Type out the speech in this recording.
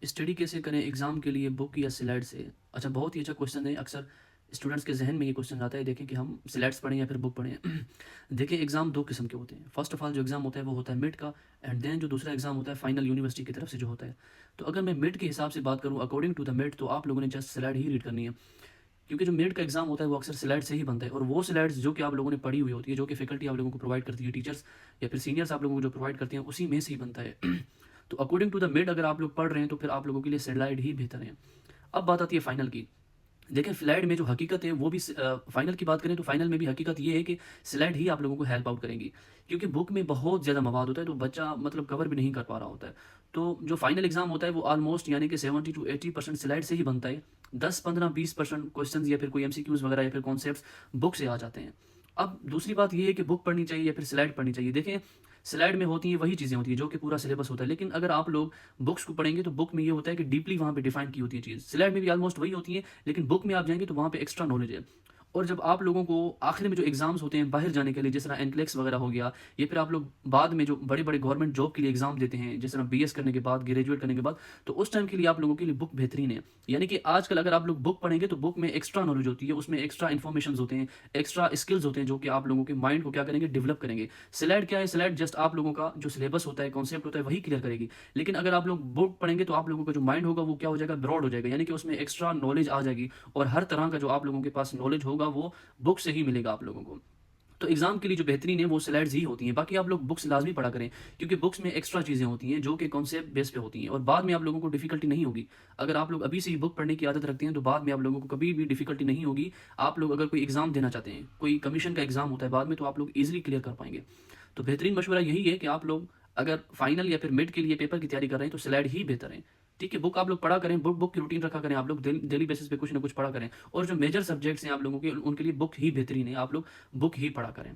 Study कैसे करें exam के लिए बुक या स्लाइड से? अच्छा, बहुत ही अच्छा क्वेश्चन है। अक्सर स्टूडेंट्स के ज़हन में ये क्वेश्चन आता है, देखें कि हम स्लाइड्स पढ़ें या फिर बुक पढ़ें। देखिए, एग्ज़ाम 2 किस्म के होते हैं। फ़र्स्ट ऑफ ऑल जो एग्ज़ाम होता है वो होता है मिड का, एंड देन जो दूसरा एग्ज़ाम होता है फाइनल यूनिवर्सिटी की तरफ से जो होता है। तो अगर मैं मिड के हिसाब से बात करूँ अकॉर्डिंग टू द मिड, तो आप लोगों ने जस्ट स्लाइड ही रीड करनी है। क्योंकि जो मिड का एग्ज़ाम होता है वो अक्सर स्लाइड से ही बनता है, और वो स्लाइड्स जो कि आप लोगों ने पढ़ी हुई होती है, जो कि फैकल्टी आप लोगों को प्रोवाइड करती है, टीचर्स या फिर सीनियर्स आप लोगों को जो प्रोवाइड करते हैं, उसी में से ही बनता है। तो अकॉर्डिंग टू द मिड अगर आप लोग पढ़ रहे हैं तो फिर आप लोगों के लिए स्लाइड ही बेहतर है। अब बात आती है फाइनल की। देखिए, स्लाइड में जो हकीकत है वो भी फाइनल की बात करें तो फाइनल में भी हकीकत ये है कि स्लाइड ही आप लोगों को हेल्प आउट करेंगी। क्योंकि बुक में बहुत ज़्यादा मवाद होता है, तो बच्चा मतलब कवर भी नहीं कर पा रहा होता है। तो जो फाइनल एग्जाम होता है वो ऑलमोस्ट यानी कि 70 टू 80% स्लाइड से ही बनता है। 10 15 20% क्वेश्चन या फिर कोई एमसीक्यूज वगैरह या फिर कॉन्सेप्ट बुक से आ जाते हैं। अब दूसरी बात ये है कि बुक पढ़नी चाहिए या फिर स्लाइड पढ़नी चाहिए। देखें, स्लाइड में होती है वही चीज़ें होती है जो कि पूरा सिलेबस होता है, लेकिन अगर आप लोग बुक्स को पढ़ेंगे तो बुक में ये होता है कि डीपली वहाँ पे डिफाइन की होती है चीज़। स्लाइड में भी ऑलमोस्ट वही होती है, लेकिन बुक में आप जाएँगे तो वहाँ पे एक्स्ट्रा नॉलेज है। और जब आप लोगों को आखिर में जो एग्ज़ाम्स होते हैं बाहर जाने के लिए, जिस तरह एनक्लेक्स वगैरह हो गया, या फिर आप लोग बाद में जो बड़े-बड़े गवर्नमेंट जॉब के लिए एग्ज़ाम देते हैं, जिस तरह बीएस करने के बाद, ग्रेजुएट करने के बाद, तो उस टाइम के लिए आप लोगों के लिए बुक बेहतरीन है। यानी कि आजकल अगर आप लोग बुक पढ़ेंगे तो बुक में एक्स्ट्रा नॉलेज होती है, उसमें एक्स्ट्रा इन्फॉर्मेशंस होते हैं, एक्स्ट्रा स्किल्स होते हैं जो कि आप लोगों के माइंड को क्या करेंगे, डेवलप करेंगे। स्लाइड क्या है? स्लाइड जस्ट आप लोगों का जो सिलेबस होता है, कॉन्सेप्ट होता है, वही क्लियर करेगी। लेकिन अगर आप लोग बुक पढ़ेंगे तो आप लोगों का जो माइंड होगा वो क्या हो जाएगा, ब्रॉड हो जाएगा, यानी कि उसमें एक्स्ट्रा नॉलेज आ जाएगी, और हर तरह का जो आप लोगों के पास नॉलेज होगा वो बुक से ही मिलेगा आप लोगों को। तो एग्जाम के लिए जो बेहतरीन है वो स्लाइड्स ही होती हैं। बाकी आप लोग बुक्स लाजमी पढ़ा करें, क्योंकि बुक्स में एक्स्ट्रा चीज़ें होती हैं जो कि कॉन्सेप्ट बेस पे होती हैं, और बाद में आप लोगों को डिफिकल्टी नहीं होगी। अगर आप लोग अभी से ही बुक पढ़ने की आदत रखते हैं तो बाद में आप लोगों को कभी भी डिफिकल्टी नहीं होगी। आप लोग अगर कोई एग्जाम देना चाहते हैं, कोई कमीशन का एग्जाम होता है बाद में, तो आप लोग ईजिली क्लियर कर पाएंगे। तो बेहतरीन मशवरा यही है कि आप लोग अगर फाइनल या फिर मिड के लिए पेपर की तैयारी कर रहे हैं तो स्लाइड ही बेहतर है। ठीक है, बुक आप लोग पढ़ा करें, बुक बुक की रूटीन रखा करें, आप लोग डेली बेसिस पे कुछ ना कुछ पढ़ा करें, और जो मेजर सब्जेक्ट्स हैं आप लोगों के, उनके लिए बुक ही बेहतरीन है, आप लोग बुक ही पढ़ा करें।